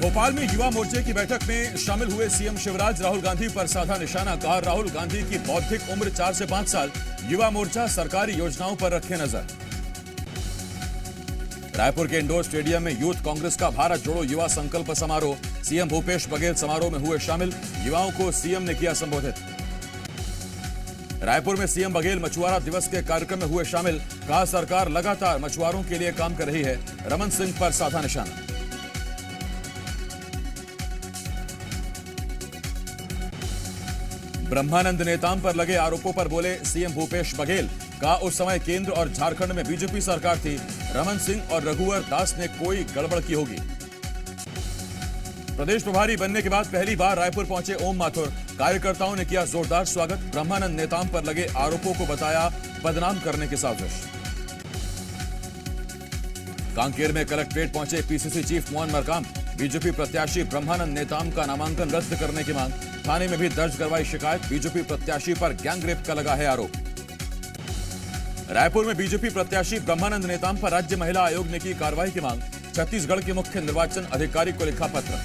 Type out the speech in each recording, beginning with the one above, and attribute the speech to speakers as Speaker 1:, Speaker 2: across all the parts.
Speaker 1: भोपाल में युवा मोर्चे की बैठक में शामिल हुए सीएम शिवराज राहुल गांधी पर साधा निशाना। कहा, राहुल गांधी की बौद्धिक उम्र 4 से 5 साल। युवा मोर्चा सरकारी योजनाओं पर रखे नजर। रायपुर के इंडोर स्टेडियम में यूथ कांग्रेस का भारत जोड़ो युवा संकल्प समारोह। सीएम भूपेश बघेल समारोह में हुए शामिल। युवाओं को सीएम ने किया संबोधित। रायपुर में सीएम बघेल मछुआरा दिवस के कार्यक्रम में हुए शामिल। कहा, सरकार लगातार मछुआरों के लिए काम कर रही है। रमन सिंह पर साधा निशाना। ब्रह्मानंद नेताम पर लगे आरोपों पर बोले सीएम भूपेश बघेल। कहा, उस समय केंद्र और झारखंड में बीजेपी सरकार थी। रमन सिंह और रघुवर दास ने कोई गड़बड़ की होगी। प्रदेश प्रभारी बनने के बाद पहली बार रायपुर पहुंचे ओम माथुर। कार्यकर्ताओं ने किया जोरदार स्वागत। ब्रह्मानंद नेताम पर लगे आरोपों को बताया बदनाम करने की साजिश। कांकेर में कलेक्ट्रेट पहुंचे PCC chief Mohan Markam. BJP प्रत्याशी ब्रह्मानंद नेताम का नामांकन रद्द करने की मांग। थाने में भी दर्ज करवाई शिकायत। बीजेपी प्रत्याशी पर गैंगरेप का लगा है आरोप। रायपुर में बीजेपी प्रत्याशी ब्रह्मानंद नेताम पर राज्य महिला आयोग ने की कार्रवाई की मांग। छत्तीसगढ़ के मुख्य निर्वाचन अधिकारी को लिखा पत्र।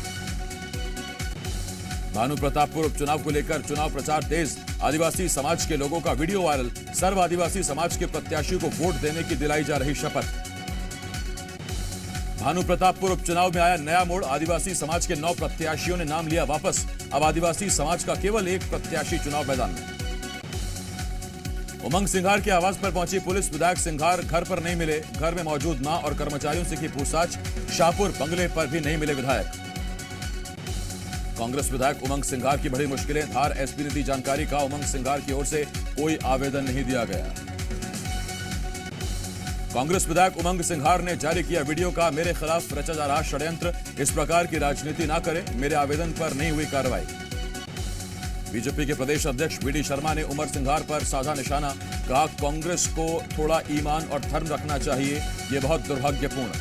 Speaker 1: भानु प्रतापपुर उपचुनाव को लेकर चुनाव प्रचार तेज। आदिवासी समाज के लोगों का वीडियो वायरल। सर्व आदिवासी समाज के प्रत्याशी को वोट देने की दिलाई जा रही शपथ। भानु प्रतापपुर उपचुनाव में आया नया मोड़। आदिवासी समाज के 9 प्रत्याशियों ने नाम लिया वापस। अब आदिवासी समाज का केवल एक प्रत्याशी चुनाव मैदान में। उमंग सिंघार के आवास पर पहुंची पुलिस। विधायक सिंघार घर पर नहीं मिले। घर में मौजूद मां और कर्मचारियों से की पूछताछ। शाहपुर बंगले पर भी नहीं मिले विधायक। कांग्रेस विधायक उमंग सिंघार की बड़ी मुश्किलें। धार एसपी ने दी जानकारी। का उमंग सिंघार की ओर से कोई आवेदन नहीं दिया गया। कांग्रेस विधायक उमंग सिंघार ने जारी किया वीडियो। का, मेरे खिलाफ रचा जा रहा षड्यंत्र। इस प्रकार की राजनीति ना करें। मेरे आवेदन पर नहीं हुई कार्रवाई। बीजेपी के प्रदेश अध्यक्ष वीडी शर्मा ने उमंग सिंघार पर साधा निशाना। कहा, कांग्रेस को थोड़ा ईमान और धर्म रखना चाहिए। यह बहुत दुर्भाग्यपूर्ण।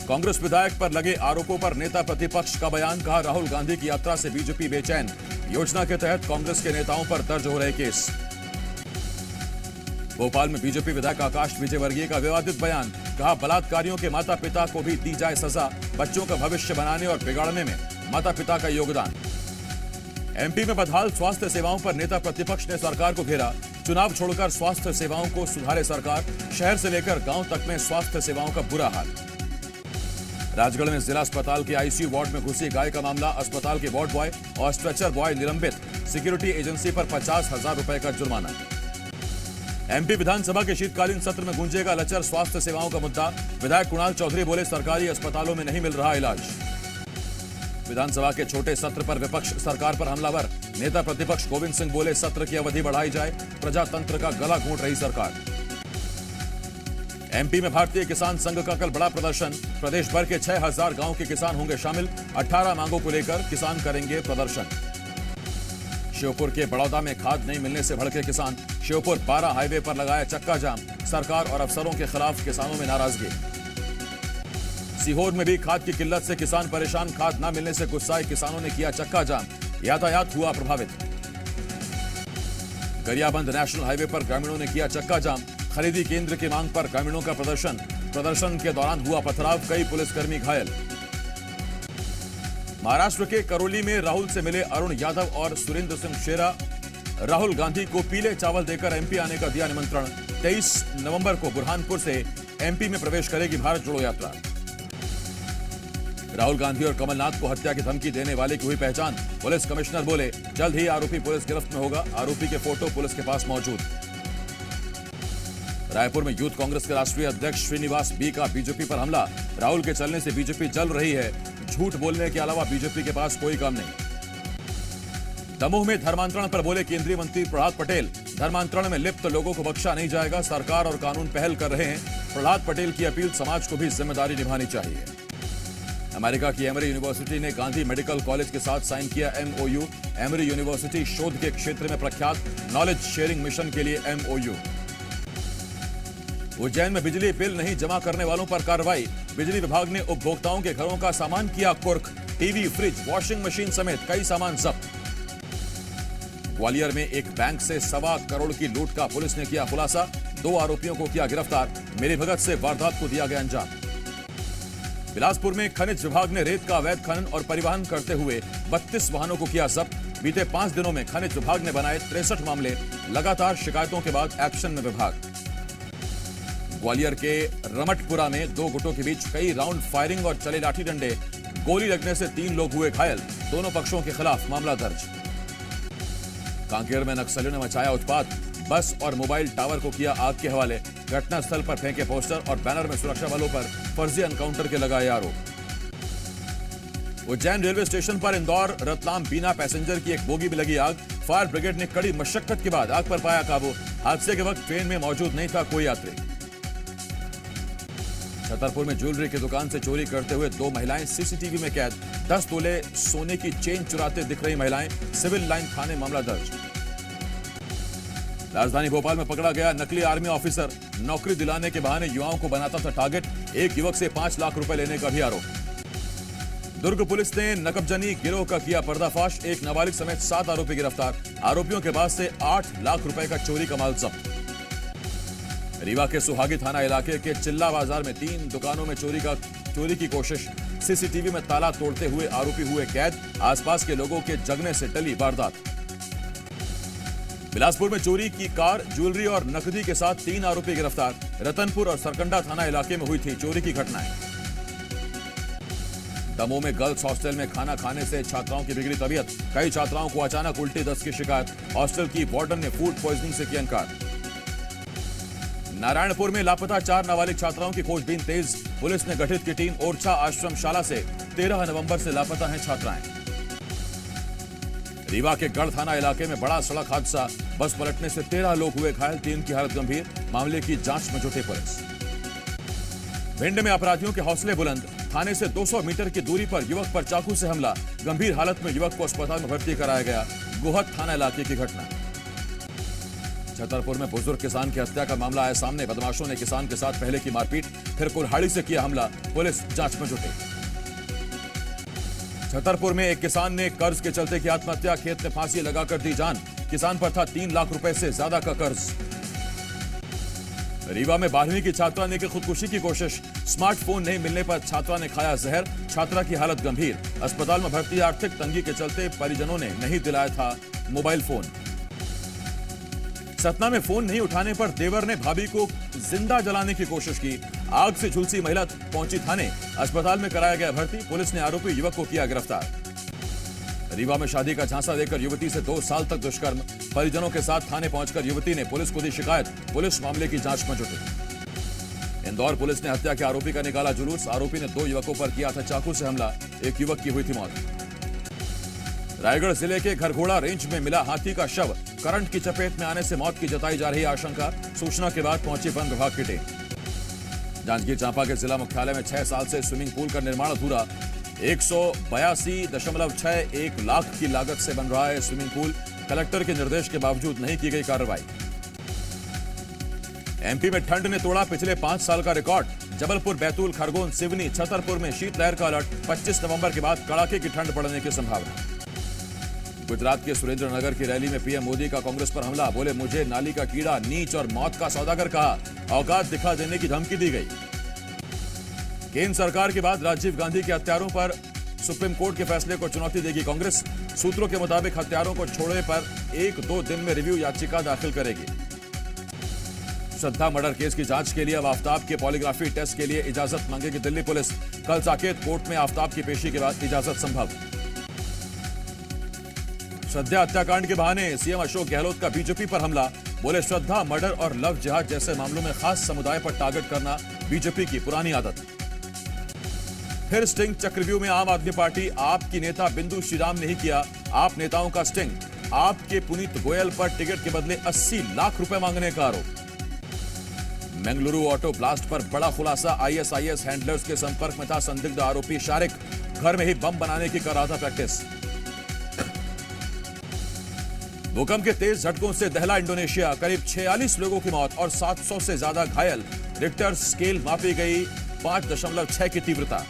Speaker 1: कांग्रेस विधायक पर लगे आरोपों पर नेता प्रतिपक्ष का बयान। कहा, राहुल गांधी की यात्रा से बीजेपी बेचैन। योजना के तहत कांग्रेस के नेताओं पर दर्ज हो रहे केस। भोपाल में बीजेपी विधायक आकाश विजयवर्गीय का विवादित बयान। कहा, बलात्कारियों के माता पिता को भी दी जाए सजा। बच्चों का भविष्य बनाने और बिगाड़ने में माता पिता का योगदान। एमपी में बदहाल स्वास्थ्य सेवाओं पर नेता प्रतिपक्ष ने सरकार को घेरा। चुनाव छोड़कर स्वास्थ्य सेवाओं को सुधारे सरकार। शहर से लेकर गांव तक में स्वास्थ्य सेवाओं का बुरा हाल। राजगढ़ में जिला अस्पताल के आईसीयू वार्ड में घुसी गाय का मामला। अस्पताल के वार्ड बॉय और स्ट्रेचर बॉय निलंबित। सिक्योरिटी एजेंसी पर 50,000 रुपए का जुर्माना। एमपी विधानसभा के शीतकालीन सत्र में गूंजेगा लचर स्वास्थ्य सेवाओं का मुद्दा। विधायक कुणाल चौधरी बोले, सरकारी अस्पतालों में नहीं मिल रहा इलाज। विधानसभा के छोटे सत्र पर विपक्ष सरकार पर हमलावर। नेता प्रतिपक्ष गोविंद सिंह बोले, सत्र की अवधि बढ़ाई जाए। प्रजातंत्र का गला घोंट रही सरकार। एमपी में भारतीय किसान संघ का कल बड़ा प्रदर्शन। प्रदेश भर के 6,000 गांव के किसान होंगे शामिल। 18 मांगों को लेकर किसान करेंगे प्रदर्शन। श्योपुर के बड़ौदा में खाद नहीं मिलने से भड़के किसान। श्योपुर 12 हाईवे पर लगाया चक्का जाम। सरकार और अफसरों के खिलाफ किसानों में नाराजगी। सीहोर में भी खाद की किल्लत से किसान परेशान। खाद न मिलने से गुस्साए किसानों ने किया चक्का जाम। यातायात हुआ प्रभावित। गरियाबंद नेशनल हाईवे पर ग्रामीणों ने किया चक्का जाम। खरीदी केंद्र की मांग पर ग्रामीणों का प्रदर्शन। प्रदर्शन के दौरान हुआ पथराव। कई पुलिसकर्मी घायल। महाराष्ट्र के करौली में राहुल से मिले अरुण यादव और सुरेंद्र सिंह शेरा। राहुल गांधी को पीले चावल देकर एमपी आने का दिया निमंत्रण। 23 नवंबर को बुरहानपुर से एमपी में प्रवेश करेगी भारत जोड़ो यात्रा। राहुल गांधी और कमलनाथ को हत्या की धमकी देने वाले की हुई पहचान। पुलिस कमिश्नर बोले, जल्द ही आरोपी पुलिस गिरफ्त में होगा। आरोपी के फोटो पुलिस के पास मौजूद। रायपुर में यूथ कांग्रेस के राष्ट्रीय अध्यक्ष श्रीनिवास बी का बीजेपी पर हमला। राहुल के चलने से बीजेपी जल रही है। झूठ बोलने के अलावा बीजेपी के पास कोई काम नहीं। दमोह में धर्मांतरण पर बोले केंद्रीय मंत्री प्रहलाद पटेल। धर्मांतरण में लिप्त लोगों को बख्शा नहीं जाएगा। सरकार और कानून पहल कर रहे हैं। प्रहलाद पटेल की अपील, समाज को भी जिम्मेदारी निभानी चाहिए। अमेरिका की एमरी यूनिवर्सिटी ने गांधी मेडिकल कॉलेज के साथ साइन किया एमओयू। एमरी यूनिवर्सिटी शोध के क्षेत्र में प्रख्यात। नॉलेज शेयरिंग मिशन के लिए एमओयू। उज्जैन में बिजली बिल नहीं जमा करने वालों पर कार्रवाई। बिजली विभाग ने उपभोक्ताओं के घरों का सामान किया कुर्क। टीवी, फ्रिज, वॉशिंग मशीन समेत कई सामान जब्त। ग्वालियर में एक बैंक से 1.25 करोड़ की लूट का पुलिस ने किया खुलासा। 2 आरोपियों को किया गिरफ्तार। मिलीभगत से वारदात को दिया गया अंजाम। बिलासपुर में खनिज विभाग ने रेत का अवैध खनन और परिवहन करते हुए 32 वाहनों को किया जब्त। बीते 5 दिनों में खनिज विभाग ने बनाए 63 मामले। लगातार शिकायतों के बाद एक्शन में विभाग। ग्वालियर के रमटपुरा में 2 गुटों के बीच कई राउंड फायरिंग और चले लाठी डंडे। गोली लगने से 3 लोग हुए घायल। दोनों पक्षों के खिलाफ मामला दर्ज। कांकेर में नक्सलियों ने मचाया उत्पात। बस और मोबाइल टावर को किया आग के हवाले। घटनास्थल पर फेंके पोस्टर और बैनर में सुरक्षा बलों पर फर्जी एनकाउंटर के लगाए आरोप। उज्जैन रेलवे स्टेशन पर इंदौर रतलाम बीना पैसेंजर की एक बोगी में लगी आग। फायर ब्रिगेड ने कड़ी मशक्कत के बाद आग पर पाया काबू। हादसे के वक्त ट्रेन में मौजूद नहीं था कोई यात्री। छतरपुर में ज्वेलरी की दुकान से चोरी करते हुए 2 महिलाएं सीसीटीवी में कैद। 10 तोले सोने की चेन चुराते दिख रही महिलाएं। सिविल लाइन थाने मामला दर्ज। राजधानी भोपाल में पकड़ा गया नकली आर्मी ऑफिसर। नौकरी दिलाने के बहाने युवाओं को बनाता था टारगेट। एक युवक से 5 लाख रुपए लेने का भी आरोप। दुर्ग पुलिस ने नकबजनी गिरोह का किया पर्दाफाश। एक नाबालिग समेत 7 आरोपी गिरफ्तार। आरोपियों के पास से 8 लाख रुपए का चोरी का माल जब्त। रीवा के सुहागी थाना इलाके के चिल्ला बाजार में 3 दुकानों में चोरी की कोशिश। सीसीटीवी में ताला तोड़ते हुए आरोपी हुए कैद। आसपास के लोगों के जगने से टली वारदात। बिलासपुर में चोरी की कार, ज्वेलरी और नकदी के साथ 3 आरोपी गिरफ्तार। रतनपुर और सरकंडा थाना इलाके में हुई थी चोरी की घटनाएं। दमोह में गर्ल्स हॉस्टल में खाना खाने से छात्राओं की बिगड़ी तबीयत। कई छात्राओं को अचानक उल्टी दस्त की शिकायत। हॉस्टल की वार्डन ने फूड पॉइजनिंग से किया इनकार। नारायणपुर में लापता 4 नाबालिग छात्राओं की खोजबीन तेज। पुलिस ने गठित की टीम। ओरछा आश्रमशाला से 13 नवंबर से लापता हैं छात्राएं। रीवा के गढ़ थाना इलाके में बड़ा सड़क हादसा। बस पलटने से 13 लोग हुए घायल। 3 की हालत गंभीर। मामले की जांच में जुटी पुलिस। भिंड में अपराधियों के हौसले बुलंद। थाने से 200 मीटर की दूरी पर युवक पर चाकू से हमला। गंभीर हालत में युवक को अस्पताल में भर्ती कराया गया। गोहद थाना इलाके की घटना। छतरपुर में बुजुर्ग किसान की हत्या का मामला आया सामने। बदमाशों ने किसान के साथ पहले की मारपीट, फिर कुल्हाड़ी से किया हमला। पुलिस जांच में जुटी। छतरपुर में एक किसान ने कर्ज के चलते की आत्महत्या। खेत में फांसी लगाकर दी जान। किसान पर था 3 लाख रुपए से ज्यादा का कर्ज। रीवा में 12वीं की छात्रा ने की खुदकुशी की कोशिश। स्मार्टफोन नहीं मिलने पर छात्रा ने खाया जहर। छात्रा की हालत गंभीर। अस्पताल में भर्ती। आर्थिक तंगी के चलते परिजनों ने नहीं दिलाया था मोबाइल फोन। सतना में फोन नहीं उठाने पर देवर ने भाभी को जिंदा जलाने की कोशिश की। आग से झुलसी महिला पहुंची थाने। अस्पताल में कराया गया भर्ती। पुलिस ने आरोपी युवक को किया गिरफ्तार। रीवा में शादी का झांसा देकर युवती से 2 साल तक दुष्कर्म। परिजनों के साथ थाने पहुंचकर युवती ने पुलिस को दी शिकायत। पुलिस मामले की जांच में जुटी। इंदौर पुलिस ने हत्या के आरोपी का निकाला जुलूस। आरोपी ने 2 युवकों पर किया था चाकू से हमला। एक युवक की हुई थी मौत। रायगढ़ जिले के घरघोड़ा रेंज में मिला हाथी का शव। करंट की चपेट में आने से मौत की जताई जा रही आशंका। सूचना के बाद पहुंची वन विभाग की टीम। जांजगीर चांपा के जिला मुख्यालय में 6 साल से स्विमिंग पूल का निर्माण अधूरा। 182.61 लाख की लागत से बन रहा है स्विमिंग पूल। कलेक्टर के निर्देश के बावजूद नहीं की गई कार्रवाई। एमपी में ठंड ने तोड़ा पिछले 5 साल का रिकॉर्ड। जबलपुर, बैतूल, खरगोन, सिवनी, छतरपुर में शीतलहर का अलर्ट। 25 नवंबर के बाद कड़ाके की ठंड पड़ने की संभावना। गुजरात के सुरेंद्रनगर की रैली में पीएम मोदी का कांग्रेस पर हमला। बोले मुझे नाली का कीड़ा, नीच और मौत का सौदागर कहा। औकात दिखा देने की धमकी दी गई। केंद्र सरकार के बाद राजीव गांधी के हत्यारों पर सुप्रीम कोर्ट के फैसले को चुनौती देगी कांग्रेस। सूत्रों के मुताबिक हत्यारों को छोड़ने पर 1-2 दिन में रिव्यू याचिका दाखिल करेगी। श्रद्धा मर्डर केस की जांच के लिए अब आफ्ताब के पॉलीग्राफी टेस्ट के लिए इजाजत मांगेगी दिल्ली पुलिस। कल साकेत कोर्ट में आफ्ताब की पेशी के बाद इजाजत संभव। श्रद्धा हत्याकांड के बहाने सीएम अशोक गहलोत का बीजेपी पर हमला। बोले श्रद्धा मर्डर और लव जिहाद जैसे मामलों में खास समुदाय पर टारगेट करना बीजेपी की पुरानी आदत। फिर स्टिंग चक्रव्यूह में आम आदमी पार्टी। आप की नेता बिंदु श्रीराम ने ही किया आप नेताओं का स्टिंग। आपके पुनीत गोयल पर टिकट के बदले 80 लाख रुपए मांगने का आरोप। बेंगलुरु ऑटो ब्लास्ट पर बड़ा खुलासा। आईएसआईएस हैंडलर्स के संपर्क में था संदिग्ध आरोपी शारिक। घर में ही बम बनाने की कर रहा था प्रैक्टिस। भूकंप के तेज झटकों से दहला इंडोनेशिया। करीब 46 लोगों की मौत और 700 से ज्यादा घायल। रिक्टर स्केल मापी गई 5.6 की तीव्रता।